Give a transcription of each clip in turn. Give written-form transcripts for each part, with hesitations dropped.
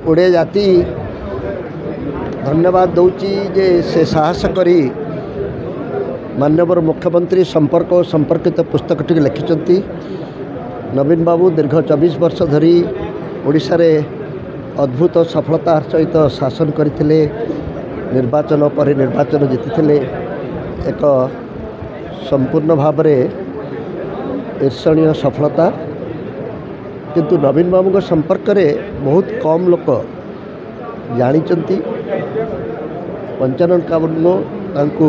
ओडिया जाति धन्यवाद दौची जे से साहस करी माननीय मुख्यमंत्री संपर्क और संपर्कित पुस्तकटी लिखिं। नवीन बाबू दीर्घ 24 वर्ष धरी ओडिशा रे अद्भुत सफलता सहित शासन करते, निर्वाचन पर निर्वाचन जीति एक संपूर्ण भाव में ईर्षणीय सफलता। किंतु नवीन बाबू संपर्क में बहुत कम लोक जानी। पंचानन कावुन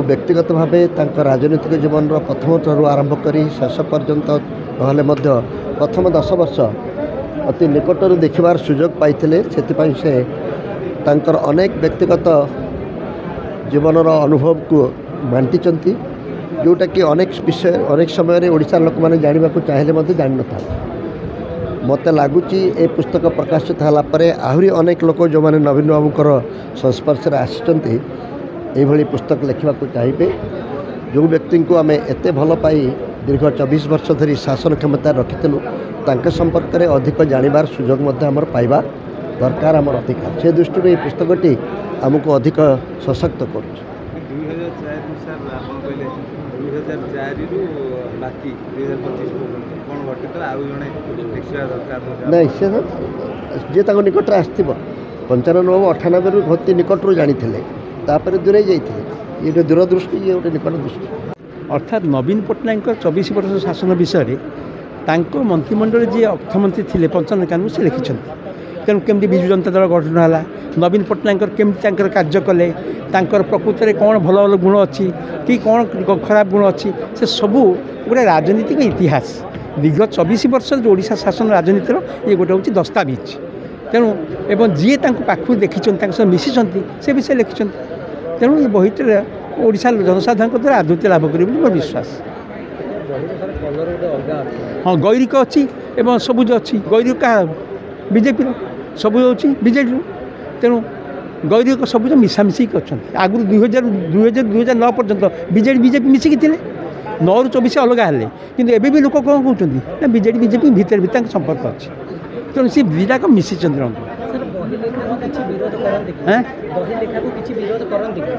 व्यक्तिगत भाव राजनीतिक जीवन प्रथम ठार आरंभ कर शेष पर्यंत नहले प्रथम 10 वर्ष अति निकटर देखिबार सुजोग पाइथिले। सेतिपई से तांकर अनेक व्यक्तिगत जीवनर अनुभव को बांटी, जोटा कि अनेक विषय अनेक समय ओडिशा लोक मैंने जानवा चाहिए जान था। मत लगुच ए पुस्तक प्रकाशित होगापर आहरी अनेक लोक जो मैंने नवीन बाबूकर संस्पर्श आसी पुस्तक लिखा चाहिए। जो व्यक्ति को आम एत भल पाई दीर्घ 24 वर्ष धरी शासन क्षमता रखिलु तांके संपर्क में अधिक जानिबार सुजोग आमर पाइबा दरकार आमर अधिकार। से दृष्टि ये पुस्तकटी आमको अधिक सशक्त कर। नहीं से जी निकट आसो 95 बाबू 98 रु भर्ती निकटू जानी दूरे जाते ये दूरदृष्टि ये गोटे निकट दृष्टि। अर्थात नवीन पट्टनायक 24 वर्ष शासन विषय मंत्रिमंडल जी अर्थमंत्री थे पंचानन कानून से लिखिं। तेणु केमती विजु जनता दल गठन है, नवीन पट्टनायक केमती कार्य कले, प्रकृत में कौन भल भल गुण अच्छी कि कौन खराब गुण अच्छी, से सबू गोटे राजनीतिक इतिहास दीर्घ 24 वर्ष जो ओडिशा शासन राजनीतिर ये गोटे हूँ दस्तावेज। तेणु एवं जी पाखु देखी मिसी से विषय लिखिं। तेणु ये बहीटे ओडिशा जनसाधारण द्वारा आदृत्य लाभ कर मोर विश्वास। हाँ गैरिक अच्छी एवं सबुज अच्छी। गैरिक क्या बीजेपी सबुज अच्छी बीजेपी। तेणु गैरिक सबुज मिसामिशी अच्छा। आगु 2009 पर्यंत बीजेपी मिसिकी थे। 9 ରୁ 24 अलग हेले कि एबे भी लोक कौन कहते ना बीजेपी भितर भीतर संपर्क अच्छी। तेणु सी दुईटाक मिसी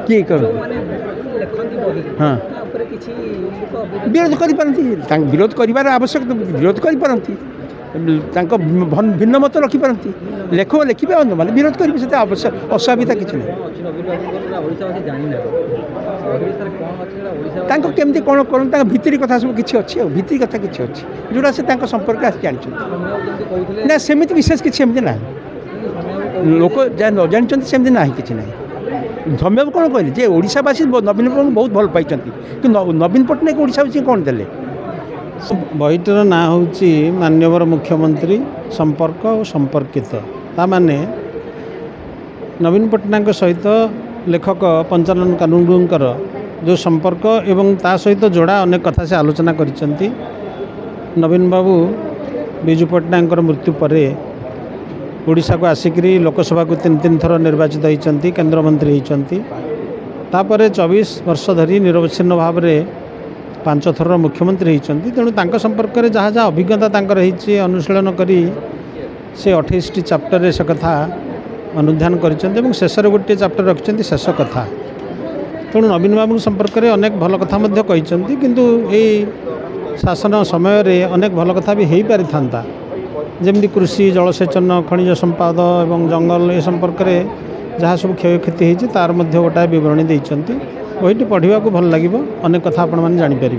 किए कर हाँ विरोध कर विरोध कर आवश्यक विरोध करपारती भिन्न मत रखिपारती लेख लिखे माने विरोध करेंगे से आवश्यक असुविधा किसी ना केमती कौन कौन भितरी कथा सब किसी अच्छी भितरी कथा किसी अच्छी जोड़ा से संपर्क आस जानते ना सेमती विशेष किसी एमती ना लोक जहाँ न जानते सेमती ना कि ना। धन्यवाद कौन कहले जे ओडिशावासी नवीन पट्टनायक बहुत भल पाई कि नवीन पट्टनायक ओडिशावासी कौन देले। बहीटर ना हूँ माननीय मुख्यमंत्री संपर्क और संपर्कित ताने नवीन पट्टनायक सहित लेखक पंचानन कानूनगोकर जो संपर्क एवं ता सहित जोड़ा अनेक कथा से आलोचना करिसेंती। नवीन बाबू विजु पट्टनायक मृत्यु पर ओडिशा को आसिक लोकसभा को 3 थर निर्वाचित होती, केन्द्रमंत्री होती। 24 वर्ष धरी निरवच्छिन्न भाव में 5 थर मुख्यमंत्री होती। तेणु तांको संपर्क में जहाँ जहाँ अभिज्ञता अनुशीलन करी से 28टी चैप्टर से कथा अनुध्यान कर शेष गोटे चैप्टर रखिंट शेष कथा। तेणु नवीन बाबू संपर्क में अनेक भल कथा कहते किंतु ये शासन समय रे अनेक भल कथा भी हो पारि था जमी कृषि जलसेचन खनिज संपद एवं जंगल ए संपर्क में जहाँ सब क्षयक्षति होती तार गोटाए बरणी देती। बहीटी पढ़ा को भल लगे अनेक कथा आपण मैंने जानीपर।